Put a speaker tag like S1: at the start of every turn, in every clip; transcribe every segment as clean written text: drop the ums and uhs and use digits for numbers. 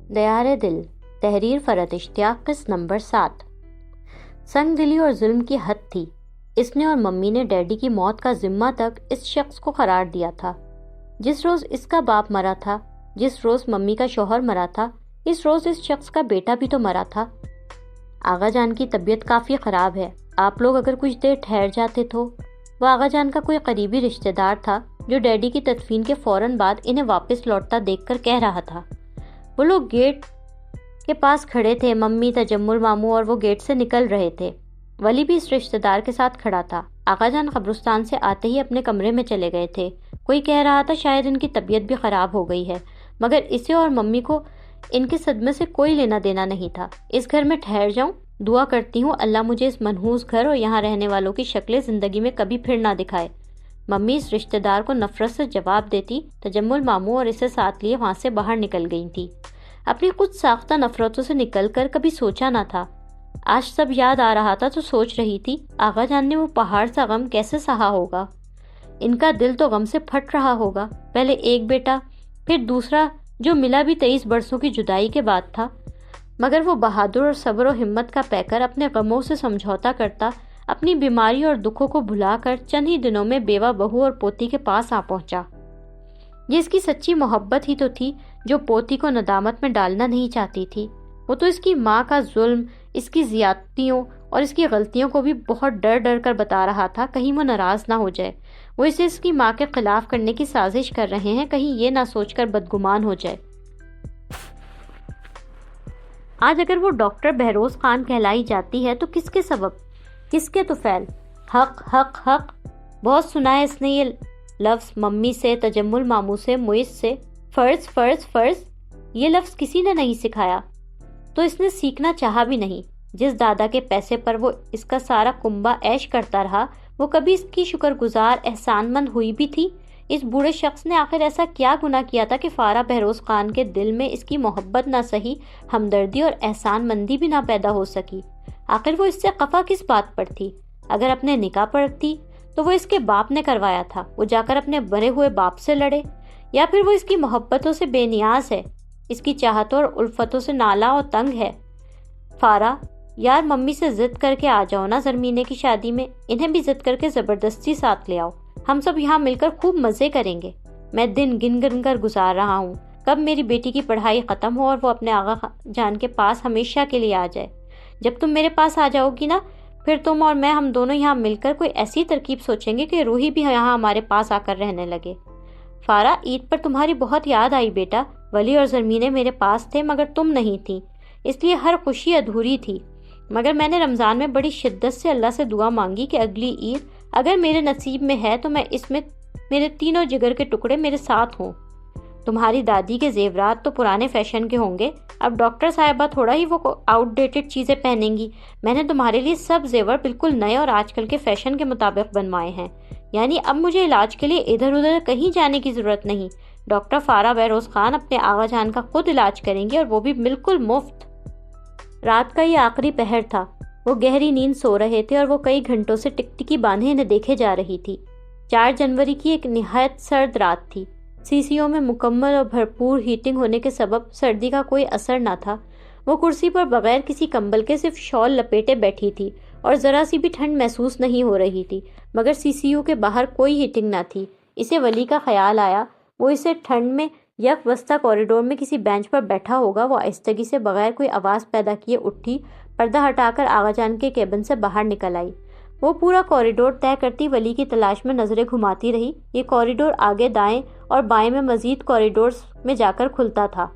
S1: دیار دل، تحریر فرحت اشتیاق، قسط نمبر 7۔ سنگ دلی اور ظلم کی حد تھی۔ اس نے اور ممی نے ڈیڈی کی موت کا ذمہ تک اس شخص کو قرار دیا تھا۔ جس روز اس کا باپ مرا تھا، جس روز ممی کا شوہر مرا تھا، اس روز اس شخص کا بیٹا بھی تو مرا تھا۔ آغا جان کی طبیعت کافی خراب ہے، آپ لوگ اگر کچھ دیر ٹھہر جاتے تو۔ وہ آغا جان کا کوئی قریبی رشتہ دار تھا جو ڈیڈی کی تدفین کے فوراً بعد انہیں واپس لوٹتا دیکھ کر کہہ رہا تھا۔ وہ لوگ گیٹ کے پاس کھڑے تھے، ممی، تجمل ماموں، اور وہ گیٹ سے نکل رہے تھے۔ ولی بھی اس رشتہ دار کے ساتھ کھڑا تھا۔ آغا جان قبرستان سے آتے ہی اپنے کمرے میں چلے گئے تھے۔ کوئی کہہ رہا تھا شاید ان کی طبیعت بھی خراب ہو گئی ہے، مگر اسے اور ممی کو ان کے صدمے سے کوئی لینا دینا نہیں تھا۔ اس گھر میں ٹھہر جاؤں، دعا کرتی ہوں اللہ مجھے اس منحوس گھر اور یہاں رہنے والوں کی شکلیں زندگی میں کبھی پھر نہ دکھائے۔ ممی اس رشتہ دار کو نفرت سے جواب دیتی، تجمل ماموں اور اسے ساتھ لیے وہاں سے باہر نکل گئی تھی۔ اپنی خود ساختہ نفرتوں سے نکل کر کبھی سوچا نہ تھا۔ آج سب یاد آ رہا تھا تو سوچ رہی تھی آغا جان نے وہ پہاڑ سا غم کیسے سہا ہوگا۔ ان کا دل تو غم سے پھٹ رہا ہوگا۔ پہلے ایک بیٹا، پھر دوسرا جو ملا بھی 23 برسوں کی جدائی کے بعد تھا، مگر وہ بہادر اور صبر و ہمت کا پیکر اپنے غموں سے سمجھوتا کرتا، اپنی بیماری اور دکھوں کو بھلا کر چند ہی دنوں میں بیوہ بہو اور پوتی کے پاس آ پہنچا۔ یہ اس کی سچی محبت ہی تو تھی جو پوتی کو ندامت میں ڈالنا نہیں چاہتی تھی۔ وہ تو اس کی ماں کا ظلم، اس کی زیادتیوں اور اس کی غلطیوں کو بھی بہت ڈر ڈر کر بتا رہا تھا، کہیں وہ ناراض نہ ہو جائے۔ وہ اسے اس کی ماں کے خلاف کرنے کی سازش کر رہے ہیں، کہیں یہ نہ سوچ کر بدگمان ہو جائے۔ آج اگر وہ ڈاکٹر بہروز خان کہلائی جاتی ہے تو کس کے سبب، کس کے طفیل؟ حق حق حق، بہت سنا ہے اس نے یہ لفظ، ممی سے، تجمل ماموں سے، معیز سے۔ فرض فرض فرض، یہ لفظ کسی نے نہیں سکھایا تو اس نے سیکھنا چاہا بھی نہیں۔ جس دادا کے پیسے پر وہ اس کا سارا کنبہ عیش کرتا رہا، وہ کبھی اس کی شکر گزار، احسان مند ہوئی بھی تھی؟ اس بوڑھے شخص نے آخر ایسا کیا گناہ کیا تھا کہ فارا بہروز خان کے دل میں اس کی محبت نہ سہی، ہمدردی اور احسان مندی بھی نہ پیدا ہو سکی؟ آخر وہ اس سے خفا کس بات پر تھی؟ اگر اپنے نکاح پڑتی تو وہ اس کے باپ نے کروایا تھا، وہ جا کر اپنے مرے ہوئے باپ سے لڑے، یا پھر وہ اس کی محبتوں سے بے نیاز ہے، اس کی چاہتوں اور الفتوں سے نالا اور تنگ ہے؟ فارا یار، ممی سے ضد کر کے آ جاؤ نا زرمینے کی شادی میں، انہیں بھی ضد کر کے زبردستی ساتھ لے آؤ، ہم سب یہاں مل کر خوب مزے کریں گے۔ میں دن گن گن کر گزار رہا ہوں، کب میری بیٹی کی پڑھائی ختم ہو اور وہ اپنے آغا جان کے پاس ہمیشہ کے لیے آ جائے۔ جب تم میرے پاس آ جاؤ گی نا، پھر تم اور میں، ہم دونوں یہاں مل کر کوئی ایسی ترکیب سوچیں گے کہ روحی بھی یہاں ہمارے پاس آ کر رہنے لگے۔ فارا، عید پر تمہاری بہت یاد آئی بیٹا، ولی اور زرمینے میرے پاس تھے مگر تم نہیں تھی، اس لیے ہر خوشی ادھوری تھی۔ مگر میں نے رمضان میں بڑی شدت سے اللہ سے دعا مانگی کہ اگلی عید اگر میرے نصیب میں ہے تو میں اس میں میرے تینوں جگر کے ٹکڑے میرے ساتھ ہوں۔ تمہاری دادی کے زیورات تو پرانے فیشن کے ہوں گے، اب ڈاکٹر صاحبہ تھوڑا ہی وہ آؤٹ ڈیٹڈ چیزیں پہنیں گی۔ میں نے تمہارے لیے سب زیور بالکل نئے اور آج کل کے فیشن کے مطابق بنوائے ہیں، یعنی اب مجھے علاج کے لیے ادھر ادھر کہیں جانے کی ضرورت نہیں۔ ڈاکٹر فارا بہروز خان اپنے آغا جان کا خود علاج کریں گے، اور وہ بھی بالکل مفت۔ رات کا یہ آخری پہر تھا، وہ گہری نیند سو رہے تھے اور وہ کئی گھنٹوں سے ٹکٹکی باندھے انہیں دیکھے جا رہی تھی۔ 4 جنوری کی ایک نہایت سرد رات تھی۔ سی سی او میں مکمل اور بھرپور ہیٹنگ ہونے کے سبب سردی کا کوئی اثر نہ تھا۔ وہ کرسی پر بغیر کسی کمبل کے صرف شال لپیٹے بیٹھی تھی اور ذرا سی بھی ٹھنڈ محسوس نہیں ہو رہی تھی، مگر سی سی او کے باہر کوئی ہیٹنگ نہ تھی۔ اسے ولی کا خیال آیا، وہ اسے ٹھنڈ میں یک وسطی کوریڈور میں کسی بینچ پر بیٹھا ہوگا۔ وہ آہستگی سے بغیر کوئی آواز پیدا کیے اٹھی، پردہ ہٹا کر آغا جان کے کیبن سے باہر نکل آئی۔ وہ پورا کوریڈور طے کرتی ولی کی تلاش میں نظریں گھماتی رہی۔ یہ کوریڈور آگے دائیں اور بائیں میں مزید کوریڈورز میں جا کر کھلتا تھا۔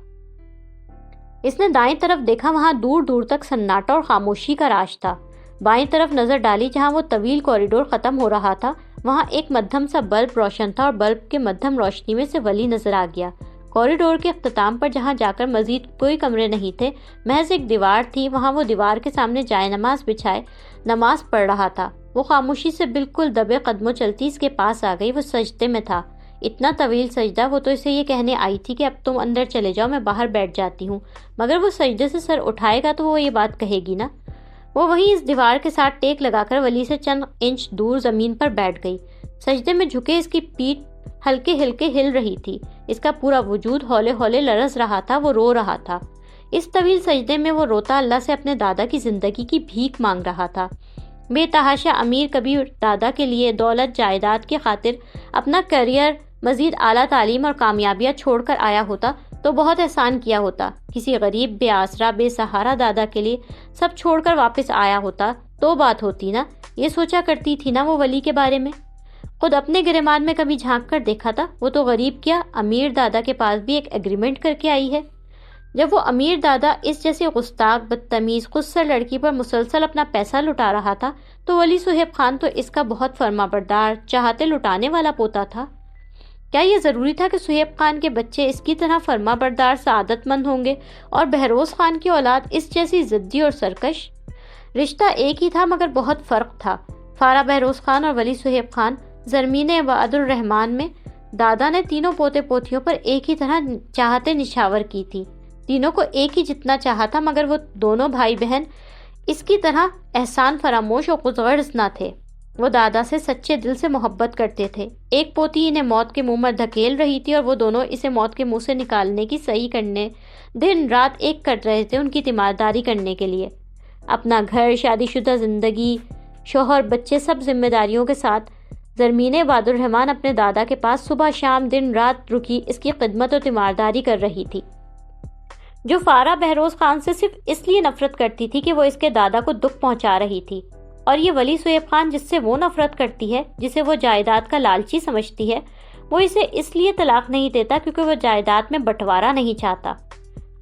S1: اس نے دائیں طرف دیکھا، وہاں دور دور تک سناٹا اور خاموشی کا راج تھا۔ بائیں طرف نظر ڈالی، جہاں وہ طویل کوریڈور ختم ہو رہا تھا، وہاں ایک مدھم سا بلب روشن تھا اور بلب کے مدھم روشنی میں سے ولی نظر آ گیا۔ کوریڈور کے اختتام پر جہاں جا کر مزید کوئی کمرے نہیں تھے، محض ایک دیوار تھی، وہاں وہ دیوار کے سامنے جائے نماز بچھائے نماز پڑھ رہا تھا۔ وہ خاموشی سے بالکل دبے قدموں چلتی اس کے پاس آ گئی۔ وہ سجدے میں تھا، اتنا طویل سجدہ، وہ تو اسے یہ کہنے آئی تھی کہ اب تم اندر چلے جاؤ، میں باہر بیٹھ جاتی ہوں، مگر وہ سجدے سے سر اٹھائے گا تو وہ یہ بات کہے گی نا۔ وہ وہیں اس دیوار کے ساتھ ٹیک لگا کر ولی سے چند انچ دور زمین پر بیٹھ گئی۔ سجدے میں جھکے اس کی پیٹھ ہلکے ہلکے ہل رہی تھی، اس کا پورا وجود ہولے ہولے لرز رہا تھا، وہ رو رہا تھا۔ اس طویل سجدے میں وہ روتا اللہ سے اپنے دادا کی زندگی کی بھیک مانگ رہا تھا۔ بے تحاشا امیر کبھی دادا کے لیے دولت جائیداد کی خاطر اپنا کیریئر، مزید اعلیٰ تعلیم اور کامیابیاں چھوڑ کر آیا ہوتا تو بہت احسان کیا ہوتا۔ کسی غریب، بے آسرا، بے سہارا دادا کے لیے سب چھوڑ کر واپس آیا ہوتا تو بات ہوتی نا، یہ سوچا کرتی تھی نا وہ ولی کے بارے میں۔ خود اپنے گریبان میں کبھی جھانک کر دیکھا تھا؟ وہ تو غریب کیا، امیر دادا کے پاس بھی ایک ایگریمنٹ کر کے آئی ہے۔ جب وہ امیر دادا اس جیسے گستاخ، بدتمیز، خودسر لڑکی پر مسلسل اپنا پیسہ لٹا رہا تھا تو ولی صہیب خان تو اس کا بہت فرما بردار، چاہتے لٹانے والا پوتا تھا۔ کیا یہ ضروری تھا کہ صہیب خان کے بچے اس کی طرح فرما بردار، سعادت مند ہوں گے اور بہروز خان کی اولاد اس جیسی ضدی اور سرکش؟ رشتہ ایک ہی تھا مگر بہت فرق تھا۔ فارا بہروز خان اور ولی صہیب خان زرمین عباد الرحمان میں دادا نے تینوں پوتے پوتیوں پر ایک ہی طرح چاہتے نشاور کی تھی۔ تینوں کو ایک ہی جتنا چاہا تھا، مگر وہ دونوں بھائی بہن اس کی طرح احسان فراموش اور خودغرض نہ تھے۔ وہ دادا سے سچے دل سے محبت کرتے تھے۔ ایک پوتی انہیں موت کے منہ میں دھکیل رہی تھی اور وہ دونوں اسے موت کے منہ سے نکالنے کی صحیح کرنے دن رات ایک کر رہے تھے، ان کی تیمارداری کرنے کے لیے۔ اپنا گھر، شادی شدہ زندگی، شوہر، بچے، سب ذمہ داریوں کے ساتھ زرمین عباد الرحمان اپنے دادا کے پاس صبح شام دن رات رکی اس کی خدمت اور تیمارداری کر رہی تھی، جو فارا بہروز خان سے صرف اس لیے نفرت کرتی تھی کہ وہ اس کے دادا کو دکھ پہنچا رہی تھی، اور یہ ولی صہیب خان جس سے وہ نفرت کرتی ہے، جسے وہ جائیداد کا لالچی سمجھتی ہے، وہ اسے اس لیے طلاق نہیں دیتا کیونکہ وہ جائیداد میں بٹوارا نہیں چاہتا۔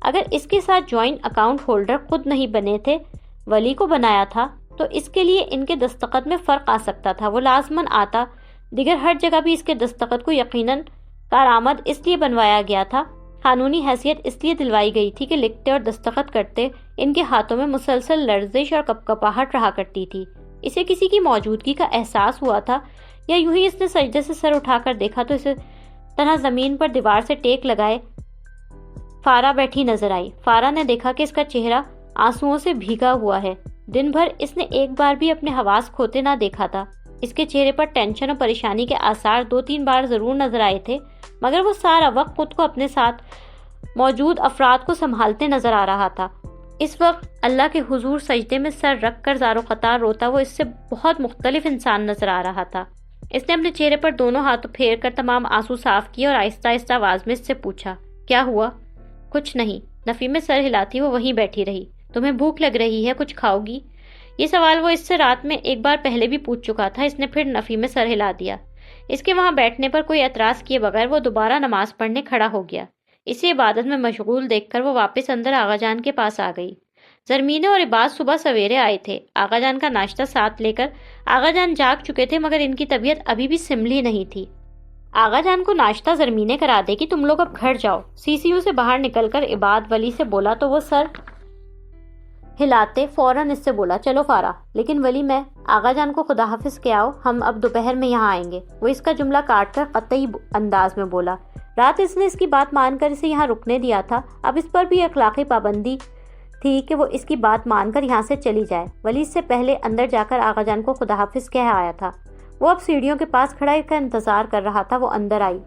S1: اگر اس کے ساتھ جوائنٹ اکاؤنٹ ہولڈر خود نہیں بنے تھے، ولی کو بنایا تھا، تو اس کے لیے ان کے دستخط میں فرق آ سکتا تھا، وہ لازماً آتا۔ دیگر ہر جگہ بھی اس کے دستخط کو یقیناً کارآمد اس لیے بنوایا گیا تھا، قانونی حیثیت اس لیے دلوائی گئی تھی کہ لکھتے اور دستخط کرتے ان کے ہاتھوں میں مسلسل لرزش اور کپکپاہٹ رہا کرتی تھی۔ اسے کسی کی موجودگی کا احساس ہوا تھا، یا یوں ہی اس نے سجدے سے سر اٹھا کر دیکھا تو اسے طرح زمین پر دیوار سے ٹیک لگائے فارا بیٹھی نظر آئی۔ فارا نے دیکھا کہ اس کا چہرہ آنسوؤں سے بھیگا ہوا ہے۔ دن بھر اس نے ایک بار بھی اپنے حواس کھوتے نہ دیکھا تھا۔ اس کے چہرے پر ٹینشن اور پریشانی کے آثار 2-3 بار ضرور نظر آئے تھے، مگر وہ سارا وقت خود کو اپنے ساتھ موجود افراد کو سنبھالتے نظر آ رہا تھا۔ اس وقت اللہ کے حضور سجدے میں سر رکھ کر زار و قطار روتا وہ اس سے بہت مختلف انسان نظر آ رہا تھا۔ اس نے اپنے چہرے پر دونوں ہاتھ پھیر کر تمام آنسو صاف کیے اور آہستہ آہستہ آواز میں اس سے پوچھا، کیا ہوا؟ کچھ نہیں، نفی میں سر ہلاتی وہ وہیں بیٹھی رہی۔ تمہیں بھوک لگ رہی ہے، کچھ کھاؤ گی؟ یہ سوال وہ اس سے رات میں ایک بار پہلے بھی پوچھ چکا تھا۔ اس نے پھر نفی میں سر ہلا دیا۔ اس کے وہاں بیٹھنے پر کوئی اعتراض کیے بغیر وہ دوبارہ نماز پڑھنے کھڑا ہو گیا۔ اسے عبادت میں مشغول دیکھ کر وہ واپس اندر آغا جان کے پاس آ گئی۔ زرمینہ اور عباد صبح سویرے آئے تھے۔ آغا جان کا ناشتہ ساتھ لے کر آغا جان جاگ چکے تھے، مگر ان کی طبیعت ابھی بھی سنبھلی نہیں تھی۔ آغا جان کو ناشتہ زرمینے کرا دے گی، تم لوگ اب گھر جاؤ۔ CCU سے باہر نکل کر عباد ولی سے بولا تو وہ سر ہلاتے فوراً اس سے بولا، چلو فارا۔ لیکن ولی میں آغا جان کو خدا حافظ کے آؤ، ہم اب دوپہر میں یہاں آئیں گے۔ وہ اس کا جملہ کاٹ کر قطعی انداز میں بولا۔ رات اس نے اس کی بات مان کر اسے یہاں رکنے دیا تھا، اب اس پر بھی اخلاقی پابندی تھی کہ وہ اس کی بات مان کر یہاں سے چلی جائے۔ ولی اس سے پہلے اندر جا کر آغا جان کو خدا حافظ کہہ آیا تھا۔ وہ اب سیڑھیوں کے پاس کھڑا کا انتظار کر رہا تھا۔ وہ اندر آئی۔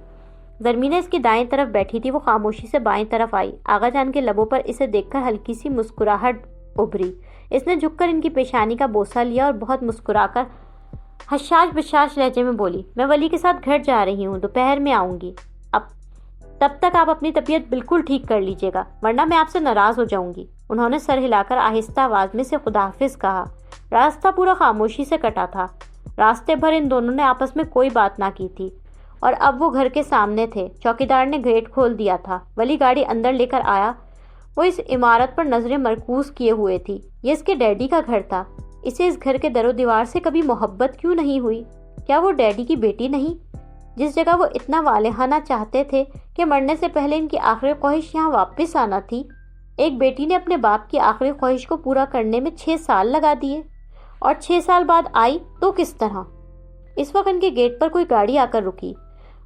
S1: زرمینہ اس کی دائیں طرف بیٹھی تھی، وہ خاموشی سے بائیں طرف آئی۔ آغا جان کے لبوں پر اسے دیکھ کر ہلکی سی مسکراہٹ ابھری۔ اس نے جھک کر ان کی پیشانی کا بوسہ لیا اور بہت مسکرا کر حشاش بشاش لہجے میں بولی، میں ولی کے ساتھ گھر جا رہی ہوں، دوپہر میں آؤں گی۔ تب تک آپ اپنی طبیعت بالکل ٹھیک کر لیجیے گا، ورنہ میں آپ سے ناراض ہو جاؤں گی۔ انہوں نے سر ہلا کر آہستہ آواز میں سے خدا حافظ کہا۔ راستہ پورا خاموشی سے کٹا تھا۔ راستے بھر ان دونوں نے آپس میں کوئی بات نہ کی تھی، اور اب وہ گھر کے سامنے تھے۔ چوکیدار نے گیٹ کھول دیا تھا۔ ولی گاڑی اندر لے کر آیا۔ وہ اس عمارت پر نظریں مرکوز کیے ہوئے تھی۔ یہ اس کے ڈیڈی کا گھر تھا۔ اسے اس گھر کے در و دیوار سے کبھی محبت کیوں نہیں ہوئی؟ کیا وہ ڈیڈی کی بیٹی نہیں؟ جس جگہ وہ اتنا والہانہ چاہتے تھے کہ مرنے سے پہلے ان کی آخری خواہش یہاں واپس آنا تھی۔ ایک بیٹی نے اپنے باپ کی آخری خواہش کو پورا کرنے میں 6 سال لگا دیے، اور 6 سال بعد آئی تو کس طرح؟ اس وقت ان کے گیٹ پر کوئی گاڑی آ کر رکی۔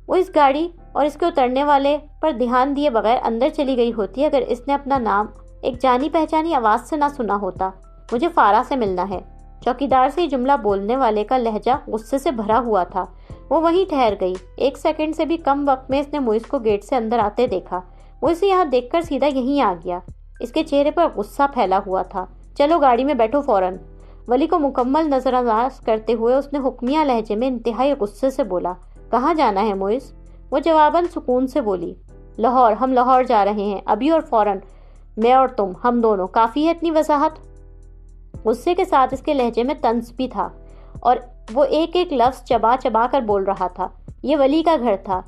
S1: وہ اس گاڑی اور اس کے اترنے والے پر دھیان دیے بغیر اندر چلی گئی ہوتی اگر اس نے اپنا نام ایک جانی پہچانی آواز سے نہ سنا ہوتا۔ مجھے فارا سے ملنا ہے۔ چوکیدار سے یہ جملہ بولنے والے کا لہجہ غصے سے بھرا ہوا تھا۔ وہ وہیں ٹھہر گئی۔ 1 سیکنڈ سے بھی کم وقت میں اس نے موئز کو گیٹ سے اندر آتے دیکھا۔ وہ اسے یہاں دیکھ کر سیدھا یہیں آ گیا۔ اس کے چہرے پر غصہ پھیلا ہوا تھا۔ چلو گاڑی میں بیٹھو فوراً۔ ولی کو مکمل نظر انداز کرتے ہوئے اس نے حکمیہ لہجے میں انتہائی غصے سے بولا، کہاں جانا ہے موئز؟ وہ جواباً سکون سے بولی، لاہور، ہم لاہور جا رہے ہیں، ابھی اور فوراً، میں اور تم، ہم دونوں۔ کافی ہے اتنی وضاحت؟ غصے کے ساتھ اس کے لہجے میں طنز بھی تھا اور وہ ایک ایک لفظ چبا چبا کر بول رہا تھا۔ یہ ولی کا گھر تھا،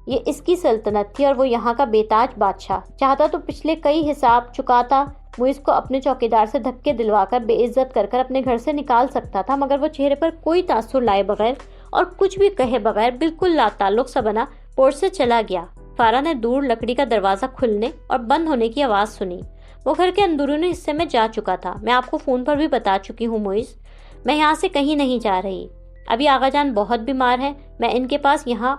S1: یہ اس کی سلطنت تھی اور وہ یہاں کا بے تاج بادشاہ۔ چاہتا تو پچھلے کئی حساب چکاتا موئز کو اپنے چوکیدار سے دھکے دلوا کر بے عزت کر اپنے گھر سے نکال سکتا تھا، مگر وہ چہرے پر کوئی تاثر لائے بغیر اور کچھ بھی کہے بغیر بالکل لا تعلق سا بنا پورٹ سے چلا گیا۔ فارا نے دور لکڑی کا دروازہ کھلنے اور بند ہونے کی آواز سنی۔ وہ گھر کے اندرونی حصے میں جا چکا تھا۔ میں آپ کو فون پر بھی بتا چکی ہوں موئز، میں یہاں سے کہیں نہیں جا رہی۔ ابھی آغا جان بہت بیمار ہیں، میں ان کے پاس یہاں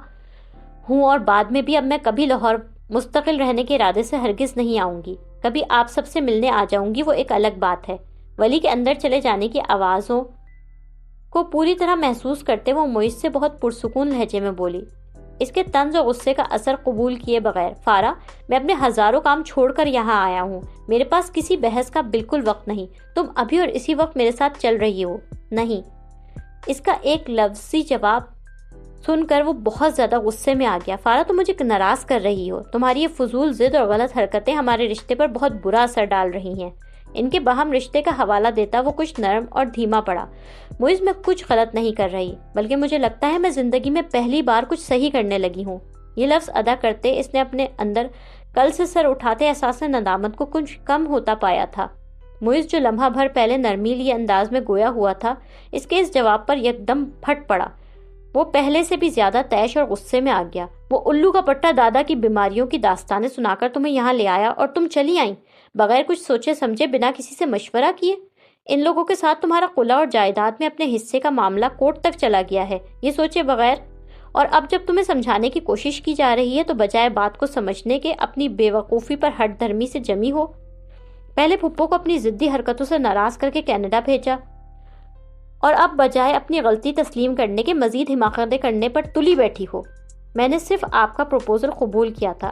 S1: ہوں اور بعد میں بھی اب میں کبھی لاہور مستقل رہنے کے ارادے سے ہرگز نہیں آؤں گی۔ کبھی آپ سب سے ملنے آ جاؤں گی، وہ ایک الگ بات ہے۔ ولی کے اندر چلے جانے کی آوازوں کو پوری طرح محسوس کرتے وہ موئز سے بہت پرسکون لہجے میں بولی، اس کے طنز و غصے کا اثر قبول کیے بغیر، فارا، میں اپنے ہزاروں کام چھوڑ کر یہاں آیا ہوں، میرے پاس کسی بحث کا بالکل وقت نہیں۔ تم ابھی اور اسی وقت میرے ساتھ چل رہی ہو؟ نہیں۔ اس کا ایک لفظی جواب سن کر وہ بہت زیادہ غصے میں آ گیا۔ فارا، تم مجھے ناراض کر رہی ہو، تمہاری یہ فضول ضد اور غلط حرکتیں ہمارے رشتے پر بہت برا اثر ڈال رہی ہیں۔ ان کے باہم رشتے کا حوالہ دیتا وہ کچھ نرم اور دھیما پڑا، موئز میں کچھ غلط نہیں کر رہی، بلکہ مجھے لگتا ہے میں زندگی میں پہلی بار کچھ صحیح کرنے لگی ہوں۔ یہ لفظ ادا کرتے اس نے اپنے اندر کل سے سر اٹھاتے احساس ندامت کو کچھ کم ہوتا پایا تھا۔ موئز جو لمحہ بھر پہلے نرمی لیے انداز میں گویا ہوا تھا، اس کے اس جواب پر یکدم پھٹ پڑا۔ وہ پہلے سے بھی زیادہ طیش اور غصے میں آ گیا۔ وہ الو کا پٹا دادا کی بیماریوں کی داستانیں سنا کر تمہیں یہاں لے آیا اور تم چلی آئیں بغیر کچھ سوچے سمجھے، بنا کسی سے مشورہ کیے۔ ان لوگوں کے ساتھ تمہارا قلع اور جائیداد میں اپنے حصے کا معاملہ کورٹ تک چلا گیا ہے، یہ سوچے بغیر۔ اور اب جب تمہیں سمجھانے کی کوشش کی جا رہی ہے تو بجائے بات کو سمجھنے کے اپنی بے وقوفی پر ہٹ دھرمی سے جمی ہو۔ پہلے پھپھو کو اپنی ضدی حرکتوں سے ناراض کر کے کینیڈا بھیجا اور اب بجائے اپنی غلطی تسلیم کرنے کے مزید حماقتیں کرنے پر تلی بیٹھی ہو۔ میں نے صرف آپ کا پروپوزل قبول کیا تھا،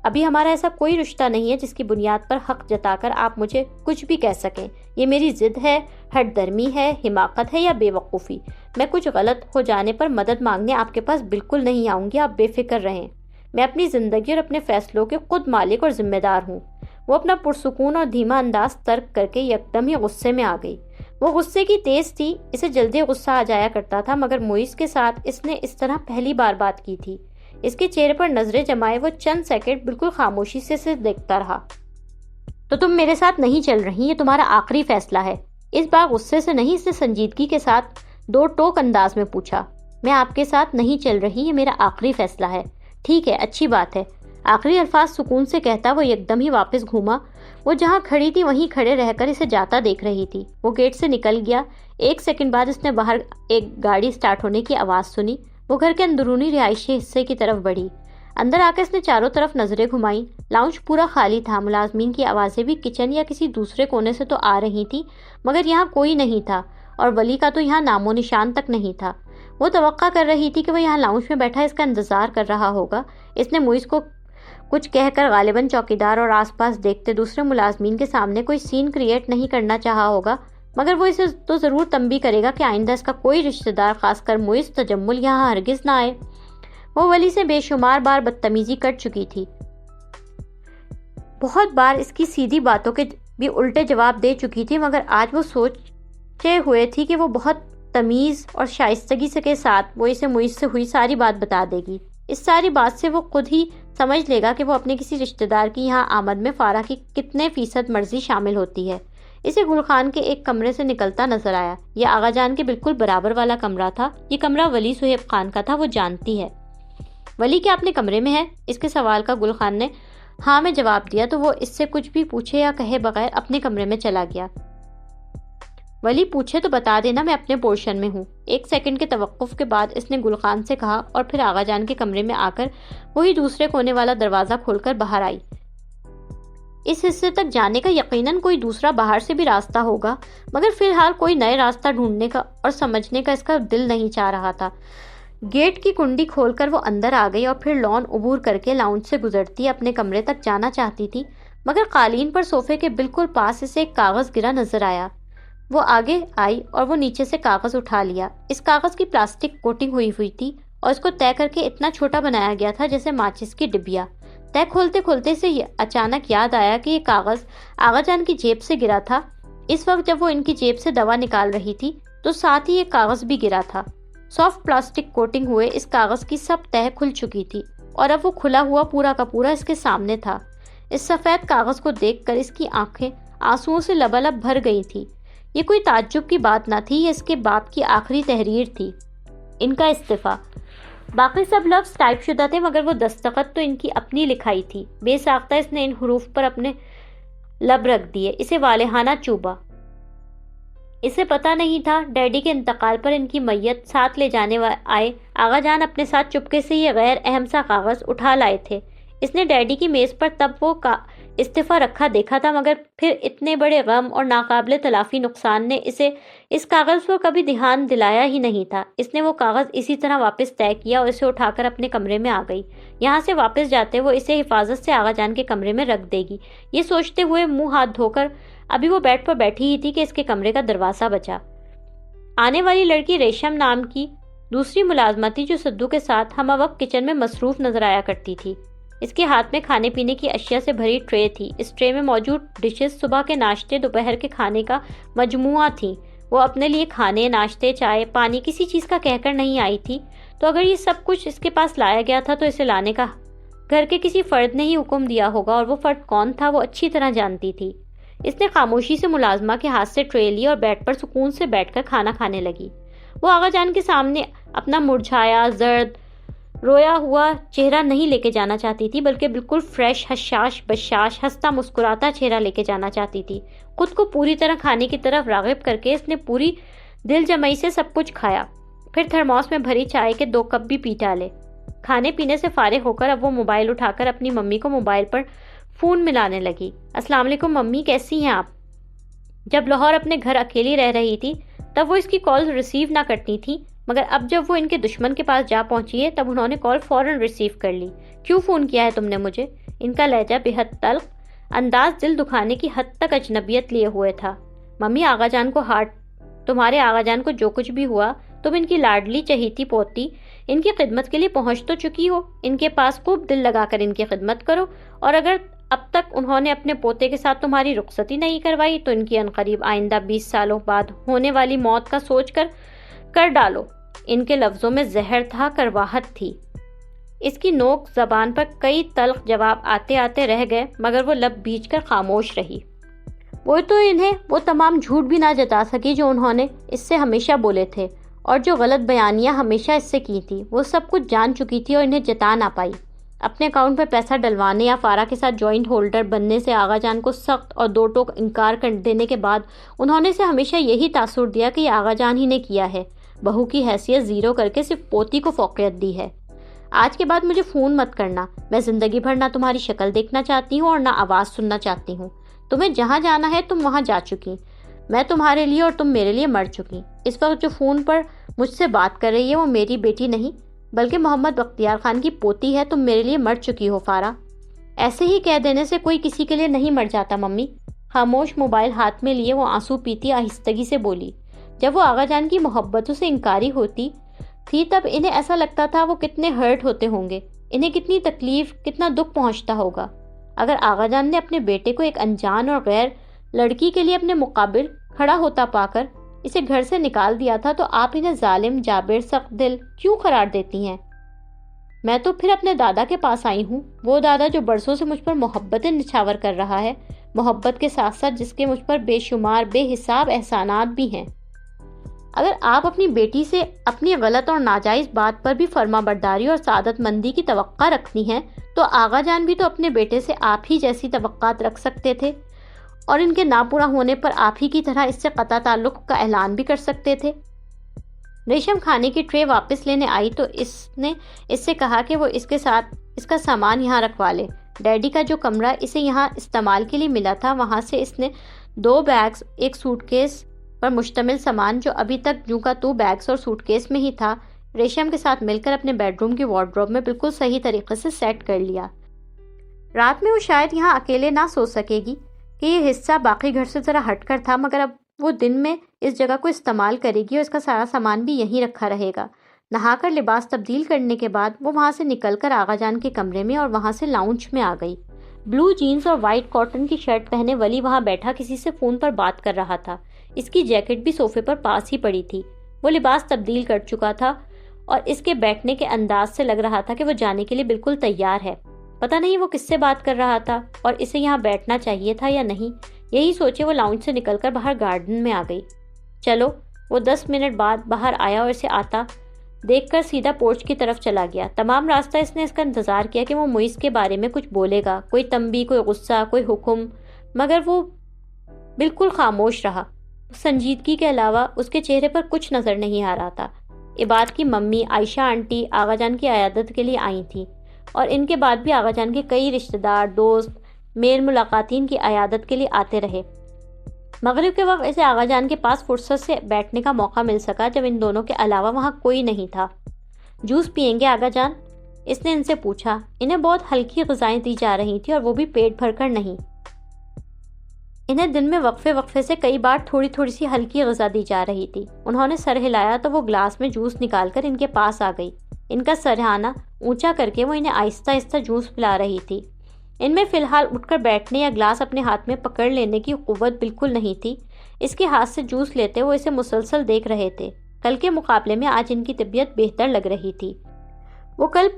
S1: ابھی ہمارا ایسا کوئی رشتہ نہیں ہے جس کی بنیاد پر حق جتا کر آپ مجھے کچھ بھی کہہ سکیں۔ یہ میری ضد ہے، ہٹ درمی ہے، حماقت ہے یا بے وقوفی۔ میں کچھ غلط ہو جانے پر مدد مانگنے آپ کے پاس بالکل نہیں آؤں گی، آپ بے فکر رہیں۔ میں اپنی زندگی اور اپنے فیصلوں کے خود مالک اور ذمہ دار ہوں۔ وہ اپنا پرسکون اور دھیما انداز ترک کر کے یکدم ہی غصے میں آ گئی۔ وہ غصے کی تیز تھی، اسے جلدی غصہ آ جایا کرتا تھا، مگر موئز کے ساتھ اس نے اس طرح پہلی بار بات کی تھی۔ اس کے چہرے پر نظریں جمائے وہ چند سیکنڈ بالکل خاموشی سے اسے دیکھتا رہا۔ تو تم میرے ساتھ نہیں چل رہی، یہ تمہارا آخری فیصلہ ہے؟ اس بار غصے سے نہیں، اس نے سنجیدگی کے ساتھ دو ٹوک انداز میں پوچھا۔ میں آپ کے ساتھ نہیں چل رہی، یہ میرا آخری فیصلہ ہے۔ ٹھیک ہے، اچھی بات ہے۔ آخری الفاظ سکون سے کہتا وہ یکدم ہی واپس گھوما۔ وہ جہاں کھڑی تھی وہیں کھڑے رہ کر اسے جاتا دیکھ رہی تھی۔ وہ گیٹ سے نکل گیا۔ 1 سیکنڈ بعد اس نے باہر ایک گاڑی سٹارٹ ہونے کی آواز سنی۔ وہ گھر کے اندرونی رہائشی حصے کی طرف بڑھی۔ اندر آ کے اس نے چاروں طرف نظریں گھمائیں۔ لاؤنج پورا خالی تھا، ملازمین کی آوازیں بھی کچن یا کسی دوسرے کونے سے تو آ رہی تھیں، مگر یہاں کوئی نہیں تھا اور ولی کا تو یہاں نام و نشان تک نہیں تھا۔ وہ توقع کر رہی تھی کہ وہ یہاں لاؤنج میں بیٹھا اس کا انتظار کر رہا ہوگا۔ اس نے موئز کو کچھ کہہ کر غالباً چوکیدار اور آس پاس دیکھتے دوسرے ملازمین کے سامنے کوئی سین کریٹ نہیں کرنا چاہا ہوگا، مگر وہ اسے تو ضرور تنبیہ کرے گا کہ آئندہ اس کا کوئی رشتہ دار، خاص کر موئز تجمل، یہاں ہرگز نہ آئے۔ وہ ولی سے بے شمار بار بدتمیزی کر چکی تھی، بہت بار اس کی سیدھی باتوں کے بھی الٹے جواب دے چکی تھی، مگر آج وہ سوچے ہوئے تھی کہ وہ بہت تمیز اور شائستگی سے کے ساتھ وہ اسے موئز سے ہوئی ساری بات بتا دے گی۔ اس ساری بات سے وہ خود ہی سمجھ لے گا کہ وہ اپنے کسی رشتہ دار کی یہاں آمد میں فارا کی کتنے فیصد مرضی شامل ہوتی ہے۔ اسے گل خان کے ایک کمرے سے نکلتا نظر آیا۔ یہ آغا جان کے بالکل برابر والا کمرہ تھا۔ یہ کمرہ ولی صہیب خان کا تھا، وہ جانتی ہے۔ ولی کیا اپنے کمرے میں ہے؟ اس کے سوال کا گل خان نے ہاں میں جواب دیا تو وہ اس سے کچھ بھی پوچھے یا کہے بغیر اپنے کمرے میں چلا گیا۔ ولی پوچھے تو بتا دینا میں اپنے پورشن میں ہوں۔ 1 سیکنڈ کے توقف کے بعد اس نے گل خان سے کہا اور پھر آغا جان کے کمرے میں آ کر وہی دوسرے کونے والا دروازہ کھول کر باہر آئی۔ اس حصے تک جانے کا یقیناً کوئی دوسرا باہر سے بھی راستہ ہوگا، مگر فی الحال کوئی نئے راستہ ڈھونڈنے کا اور سمجھنے کا اس کا دل نہیں چاہ رہا تھا۔ گیٹ کی کنڈی کھول کر وہ اندر آ گئی اور پھر لان عبور کر کے لاؤنج سے گزرتی اپنے کمرے تک جانا چاہتی تھی، مگر قالین پر صوفے کے بالکل پاس اسے ایک کاغذ گرا نظر آیا۔ وہ آگے آئی اور وہ نیچے سے کاغذ اٹھا لیا۔ اس کاغذ کی پلاسٹک کوٹنگ ہوئی تھی اور اس کو طے کر کے اتنا چھوٹا بنایا گیا تھا جیسے ماچس کی ڈبیا۔ طے کھولتے کھولتے سے اچانک یاد آیا کہ یہ کاغذ آغا جان کی جیب سے گرا تھا۔ اس وقت جب وہ ان کی جیب سے دوا نکال رہی تھی تو ساتھ ہی یہ کاغذ بھی گرا تھا۔ سافٹ پلاسٹک کوٹنگ ہوئے اس کاغذ کی سب تہہ کھل چکی تھی اور اب وہ کھلا ہوا پورا کا پورا اس کے سامنے تھا۔ اس سفید کاغذ کو دیکھ کر اس کی آنکھیں آنسوؤں سے لبالب بھر گئی تھی۔ یہ کوئی تعجب کی بات نہ تھی، یہ اس کے باپ کی آخری تحریر تھی، ان کا استعفیٰ۔ باقی سب لفظ ٹائپ شدہ تھے مگر وہ دستخط تو ان کی اپنی لکھائی تھی۔ بے ساختہ اس نے ان حروف پر اپنے لب رکھ دیے، اسے والہانہ چوبا۔ اسے پتہ نہیں تھا ڈیڈی کے انتقال پر ان کی میت ساتھ لے جانے آئے آغا جان اپنے ساتھ چپکے سے یہ غیر اہم سا کاغذ اٹھا لائے تھے۔ اس نے ڈیڈی کی میز پر تب وہ استعفیٰ رکھا دیکھا تھا، مگر پھر اتنے بڑے غم اور ناقابل تلافی نقصان نے اسے اس کاغذ پر کبھی دھیان دلایا ہی نہیں تھا۔ اس نے وہ کاغذ اسی طرح واپس طے کیا اور اسے اٹھا کر اپنے کمرے میں آ گئی۔ یہاں سے واپس جاتے وہ اسے حفاظت سے آغا جان کے کمرے میں رکھ دے گی، یہ سوچتے ہوئے منہ ہاتھ دھو کر ابھی وہ بیڈ پر بیٹھی ہی تھی کہ اس کے کمرے کا دروازہ بجا۔ آنے والی لڑکی ریشم نام کی دوسری ملازمہ تھی جو سدھو کے ساتھ ہمہ وقت کچن میں مصروف نظر آیا کرتی تھی۔ اس کے ہاتھ میں کھانے پینے کی اشیاء سے بھری ٹرے تھی۔ اس ٹرے میں موجود ڈشز صبح کے ناشتے دوپہر کے کھانے کا مجموعہ تھیں۔ وہ اپنے لیے کھانے، ناشتے، چائے، پانی کسی چیز کا کہہ کر نہیں آئی تھی، تو اگر یہ سب کچھ اس کے پاس لایا گیا تھا تو اسے لانے کا گھر کے کسی فرد نے ہی حکم دیا ہوگا، اور وہ فرد کون تھا وہ اچھی طرح جانتی تھی۔ اس نے خاموشی سے ملازمہ کے ہاتھ سے ٹرے لی اور بیڈ پر سکون سے بیٹھ کر کھانا کھانے لگی۔ وہ آغا جان کے سامنے اپنا مرجھایا، زرد، رویا ہوا چہرہ نہیں لے کے جانا چاہتی تھی، بلکہ بالکل فریش، حشاش، بشاش، ہنستا مسکراتا چہرہ لے کے جانا چاہتی تھی۔ خود کو پوری طرح کھانے کی طرف راغب کر کے اس نے پوری دل جمعی سے سب کچھ کھایا، پھر تھرموس میں بھری چائے کے 2 کپ بھی پی ڈالے۔ کھانے پینے سے فارغ ہو کر اب وہ موبائل اٹھا کر اپنی ممی کو موبائل پر فون ملانے لگی۔ السلام علیکم ممی، کیسی ہیں آپ؟ جب لاہور اپنے گھر اکیلی رہ رہی تھی تب وہ اس کی کال ریسیو نہ کرتی تھی، مگر اب جب وہ ان کے دشمن کے پاس جا پہنچی ہے تب انہوں نے کال فوراً ریسیو کر لی۔ کیوں فون کیا ہے تم نے مجھے؟ ان کا لہجہ بے حد تلخ، انداز دل دکھانے کی حد تک اجنبیت لیے ہوئے تھا۔ ممی، آغا جان کو تمہارے آغا جان کو جو کچھ بھی ہوا، تم ان کی لاڈلی چہیتی پوتی ان کی خدمت کے لیے پہنچ تو چکی ہو، ان کے پاس خوب دل لگا کر ان کی خدمت کرو، اور اگر اب تک انہوں نے اپنے پوتے کے ساتھ تمہاری رخصتی نہیں کروائی تو ان کی عنقریب آئندہ 20 سالوں بعد ہونے والی موت کا سوچ کر ڈالو۔ ان کے لفظوں میں زہر تھا، کرواہٹ تھی۔ اس کی نوک زبان پر کئی تلخ جواب آتے آتے رہ گئے، مگر وہ لب بیچ کر خاموش رہی۔ وہ تو انہیں وہ تمام جھوٹ بھی نہ جتا سکی جو انہوں نے اس سے ہمیشہ بولے تھے، اور جو غلط بیانیاں ہمیشہ اس سے کی تھی، وہ سب کچھ جان چکی تھی اور انہیں جتا نہ پائی۔ اپنے اکاؤنٹ میں پیسہ ڈلوانے یا فارا کے ساتھ جوائنٹ ہولڈر بننے سے آغا جان کو سخت اور 2 ٹوک انکار کر دینے کے بعد انہوں نے اسے ہمیشہ یہی تاثر دیا کہ یہ آغا جان ہی نے کیا ہے، بہو کی حیثیت زیرو کر کے صرف پوتی کو فوقیت دی ہے۔ آج کے بعد مجھے فون مت کرنا، میں زندگی بھر نہ تمہاری شکل دیکھنا چاہتی ہوں اور نہ آواز سننا چاہتی ہوں۔ تمہیں جہاں جانا ہے تم وہاں جا چکی، میں تمہارے لیے اور تم میرے لیے مر چکی۔ اس وقت جو فون پر مجھ سے بات کر رہی ہے وہ میری بیٹی نہیں بلکہ محمد بختیار خان کی پوتی ہے۔ تم میرے لیے مر چکی ہو فارا۔ ایسے ہی کہہ دینے سے کوئی کسی کے لیے نہیں مر جاتا ممی۔ خاموش موبائل ہاتھ میں لیے وہ آنسو پیتی آہستگی سے بولی۔ جب وہ آغا جان کی محبتوں سے انکاری ہوتی تھی تب انہیں ایسا لگتا تھا وہ کتنے ہرٹ ہوتے ہوں گے، انہیں کتنی تکلیف، کتنا دکھ پہنچتا ہوگا اگر آغا جان نے اپنے بیٹے کو ایک انجان اور غیر لڑکی کے لیے اپنے مقابل کھڑا ہوتا پا کر اسے گھر سے نکال دیا تھا۔ تو آپ انہیں ظالم، جابر، سخت دل کیوں قرار دیتی ہیں؟ میں تو پھر اپنے دادا کے پاس آئی ہوں، وہ دادا جو برسوں سے مجھ پر محبتیں نچھاور کر رہا ہے، محبت کے ساتھ ساتھ جس کے مجھ پر بے شمار بے حساب احسانات بھی ہیں۔ اگر آپ اپنی بیٹی سے اپنی غلط اور ناجائز بات پر بھی فرما برداری اور سعادت مندی کی توقع رکھتی ہیں تو آغا جان بھی تو اپنے بیٹے سے آپ ہی جیسی توقعات رکھ سکتے تھے، اور ان کے ناپورا ہونے پر آپ ہی کی طرح اس سے قطع تعلق کا اعلان بھی کر سکتے تھے۔ ریشم کھانے کی ٹرے واپس لینے آئی تو اس نے اس سے کہا کہ وہ اس کے ساتھ اس کا سامان یہاں رکھوا لے۔ ڈیڈی کا جو کمرہ اسے یہاں استعمال کے لیے ملا تھا، وہاں سے اس نے 2 بیگز، ایک سوٹ کیس پر مشتمل سامان جو ابھی تک جوں کا تو بیگز اور سوٹ کیس میں ہی تھا، ریشم کے ساتھ مل کر اپنے بیڈ روم کی وارڈروب میں بالکل صحیح طریقے سے سیٹ کر لیا۔ رات میں وہ شاید یہاں اکیلے نہ سو سکے گی کہ یہ حصہ باقی گھر سے ذرا ہٹ کر تھا، مگر اب وہ دن میں اس جگہ کو استعمال کرے گی اور اس کا سارا سامان بھی یہیں رکھا رہے گا۔ نہا کر لباس تبدیل کرنے کے بعد وہ وہاں سے نکل کر آغا جان کے کمرے میں اور وہاں سے لاؤنج میں آ گئی۔ بلو جینز اور وائٹ کاٹن کی شرٹ پہنے ولی وہاں بیٹھا کسی سے فون پر بات کر رہا تھا۔ اس کی جیکٹ بھی صوفے پر پاس ہی پڑی تھی۔ وہ لباس تبدیل کر چکا تھا اور اس کے بیٹھنے کے انداز سے لگ رہا تھا کہ وہ جانے کے لیے بالکل تیار ہے۔ پتہ نہیں وہ کس سے بات کر رہا تھا اور اسے یہاں بیٹھنا چاہیے تھا یا نہیں، یہی سوچے وہ لاؤنج سے نکل کر باہر گارڈن میں آ گئی۔ چلو، وہ 10 منٹ بعد باہر آیا اور اسے آتا دیکھ کر سیدھا پورچ کی طرف چلا گیا۔ تمام راستہ اس نے اس کا انتظار کیا کہ وہ معیز کے بارے میں کچھ بولے گا، کوئی تنبیہ، کوئی غصہ، کوئی حکم، مگر وہ بالکل خاموش رہا۔ سنجیدگی کے علاوہ اس کے چہرے پر کچھ نظر نہیں آ رہا تھا۔ عباد کی ممی عائشہ آنٹی آغا جان کی عیادت کے لیے آئی تھیں اور ان کے بعد بھی آغا جان کے کئی رشتہ دار، دوست، میل ملاقاتین کی عیادت کے لیے آتے رہے۔ مغرب کے وقت اسے آغا جان کے پاس فرصت سے بیٹھنے کا موقع مل سکا جب ان دونوں کے علاوہ وہاں کوئی نہیں تھا۔ جوس پئیں گے آغا جان؟ اس نے ان سے پوچھا۔ انہیں بہت ہلکی غذائیں دی جا رہی تھیں اور وہ بھی پیٹ بھر کر نہیں۔ انہیں دن میں وقفے سے کئی بار تھوڑی تھوڑی سی ہلکی غذا دی جا رہی تھی۔ انہوں نے سر ہلایا تو وہ گلاس میں جوس نکال کر ان کے پاس آ گئی۔ ان کا سرہانہ اونچا کر کے وہ انہیں آہستہ آہستہ جوس پلا رہی تھی۔ ان میں فی الحال اٹھ کر بیٹھنے یا گلاس اپنے ہاتھ میں پکڑ لینے کی قوت بالکل نہیں تھی۔ اس کے ہاتھ سے جوس لیتے وہ اسے مسلسل دیکھ رہے تھے۔ کل کے مقابلے میں آج ان کی طبیعت بہتر لگ رہی تھی۔ وہ کل